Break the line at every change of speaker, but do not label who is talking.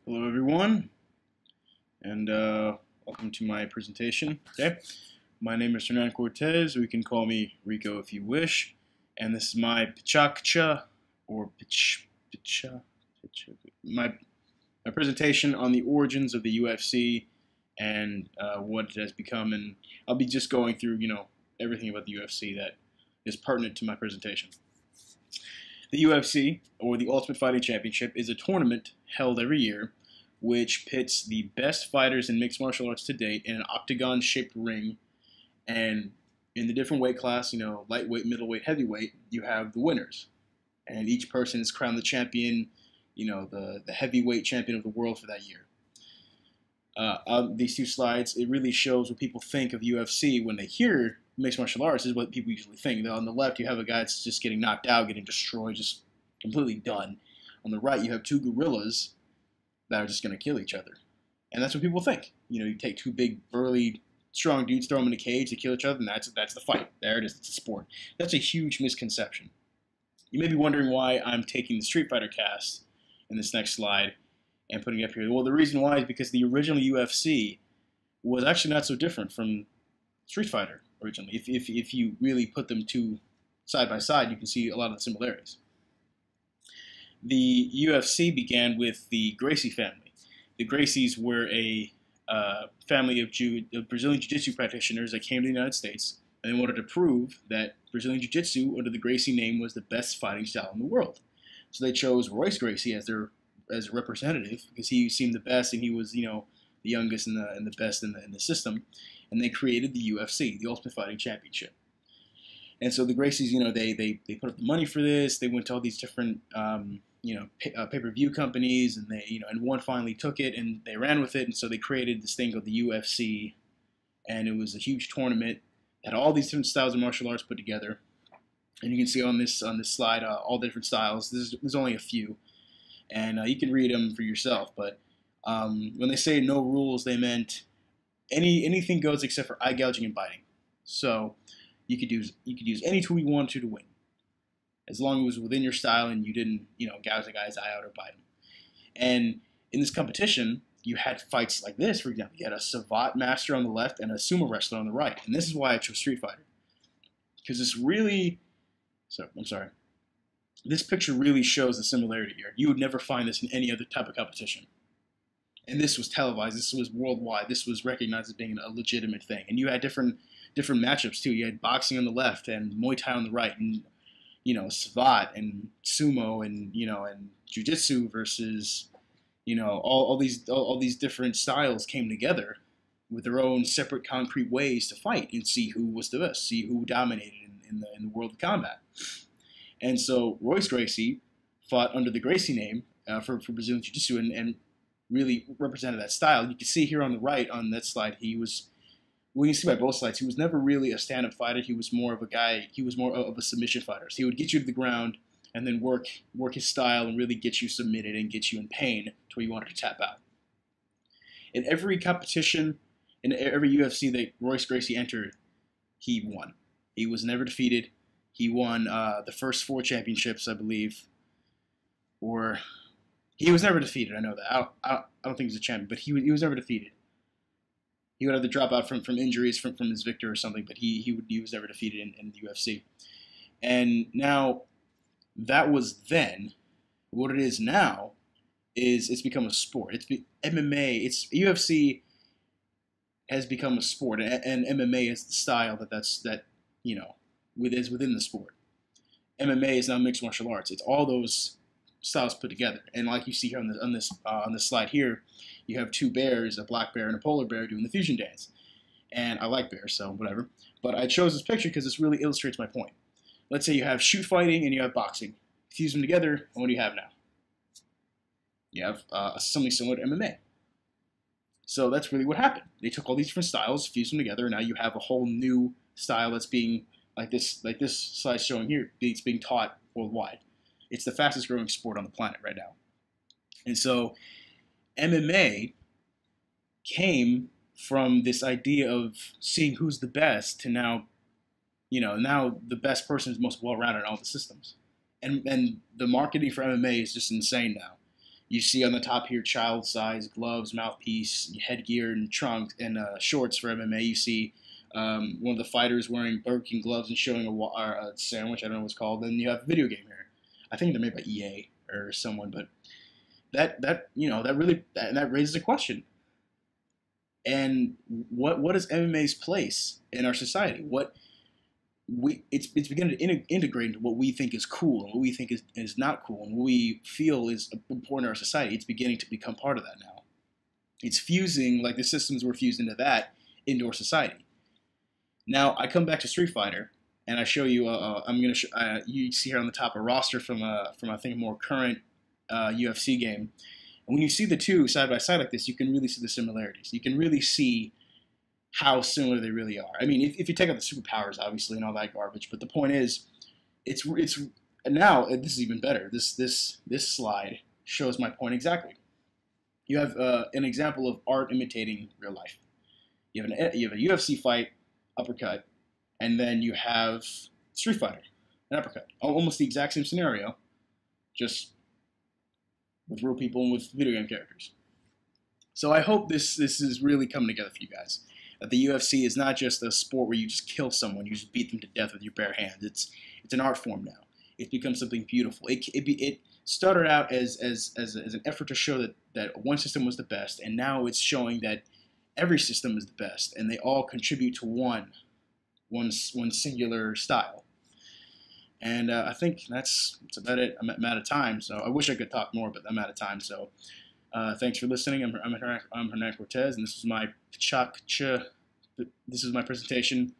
Hello everyone, and welcome to my presentation. Okay, my name is Hernan Cortez, or you can call me Rico if you wish, and this is my Pecha Kucha, or my presentation on the origins of the UFC and what it has become, and I'll be just going through, everything about the UFC that is pertinent to my presentation. The UFC, or the Ultimate Fighting Championship, is a tournament held every year which pits the best fighters in mixed martial arts to date in an octagon-shaped ring. And in the different weight class, lightweight, middleweight, heavyweight, you have the winners. And each person is crowned the champion, the heavyweight champion of the world for that year. On these two slides, it really shows what people think of UFC when they hear mixed martial arts. Is what people usually think. On the left, you have a guy that's just getting knocked out, getting destroyed, just completely done. On the right, you have two gorillas that are just going to kill each other. And that's what people think. You take two big, burly, strong dudes, throw them in a cage, they kill each other, and that's the fight. There it is. It's a sport. That's a huge misconception. You may be wondering why I'm taking the Street Fighter cast in this next slide and putting it up here. Well, the reason why is because the original UFC was actually not so different from Street Fighter originally. If you really put them two side by side, you can see a lot of the similarities. The UFC began with the Gracie family. The Gracies were a family of Brazilian Jiu-Jitsu practitioners that came to the United States, and they wanted to prove that Brazilian Jiu-Jitsu under the Gracie name was the best fighting style in the world. So they chose Royce Gracie as a representative because he seemed the best, and he was the youngest and the best in the system. And they created the UFC, the Ultimate Fighting Championship. And so the Gracies, they put up the money for this. They went to all these different pay-per-view companies, and and one finally took it and they ran with it. And so they created this thing called the UFC, and it was a huge tournament that had all these different styles of martial arts put together. And you can see on this slide all the different styles. There's only a few, and you can read them for yourself. But when they say no rules, they meant anything goes except for eye gouging and biting. So you could use any tool you wanted to win, as long as it was within your style and you didn't gouge the guy's eye out or bite him. And in this competition, you had fights like this. For example, you had a savate master on the left and a sumo wrestler on the right. And this is why I chose Street Fighter, because this picture really shows the similarity here. You would never find this in any other type of competition. And this was televised. This was worldwide. This was recognized as being a legitimate thing. And you had different matchups too. You had boxing on the left and Muay Thai on the right, and savate and sumo and and jiu-jitsu versus all these different styles came together with their own separate concrete ways to fight and see who was the best, see who dominated in the world of combat. And so Royce Gracie fought under the Gracie name for Brazilian Jiu-Jitsu and really represented that style. You can see here on the right on that slide, you can see by both sides, he was never really a stand-up fighter. He was more of a submission fighter. So he would get you to the ground and then work his style and really get you submitted and get you in pain to where you wanted to tap out. In every competition, in every UFC that Royce Gracie entered, he won. He was never defeated. He won the first 4 championships, I believe. Or he was never defeated. I know that. I don't think he's a champion, but he was never defeated. He would have to drop out from injuries from his victor or something, but he was never defeated in the UFC. And now, that was then. What it is now is it's become a sport. MMA. UFC has become a sport, and MMA is the style that is within the sport. MMA is now mixed martial arts. It's all those styles put together. And like you see here on this slide here, you have 2 bears, a black bear and a polar bear, doing the fusion dance. And I like bears, so whatever. But I chose this picture because this really illustrates my point. Let's say you have shoot fighting and you have boxing. Fuse them together, and what do you have now? You have something similar to MMA. So that's really what happened. They took all these different styles, fused them together, and now you have a whole new style that's being, like this slide showing here, it's being taught worldwide. It's the fastest growing sport on the planet right now. And so MMA came from this idea of seeing who's the best to now the best person is most well-rounded in all the systems. And the marketing for MMA is just insane now. You see on the top here, child size gloves, mouthpiece, headgear, and trunks and shorts for MMA. You see one of the fighters wearing Burger King gloves and showing a sandwich. I don't know what it's called. Then you have a video game here. I think they're made by EA or someone, but that raises a question. And what is MMA's place in our society? It's beginning to integrate into what we think is cool and what we think is not cool and what we feel is important in our society. It's beginning to become part of that now. It's fusing, like the systems were fused into that, into our society. Now I come back to Street Fighter and I show you. You see here on the top a roster from I think a more current UFC game. And when you see the two side by side like this, you can really see the similarities. You can really see how similar they really are. I mean, if you take out the superpowers, obviously, and all that garbage, but the point is, it's now this is even better. This slide shows my point exactly. You have an example of art imitating real life. You have a UFC fight, uppercut, and then you have Street Fighter, an uppercut. Almost the exact same scenario, just with real people and with video game characters. So I hope this is really coming together for you guys. That the UFC is not just a sport where you just kill someone, you just beat them to death with your bare hands. It's an art form now. It's become something beautiful. It started out as an effort to show that one system was the best, and now it's showing that every system is the best, and they all contribute to one singular style. And I think that's about it. I'm out of time, so I wish I could talk more, but I'm out of time. So thanks for listening. I'm Hernan Cortez, and this is my Pecha Kucha. This is my presentation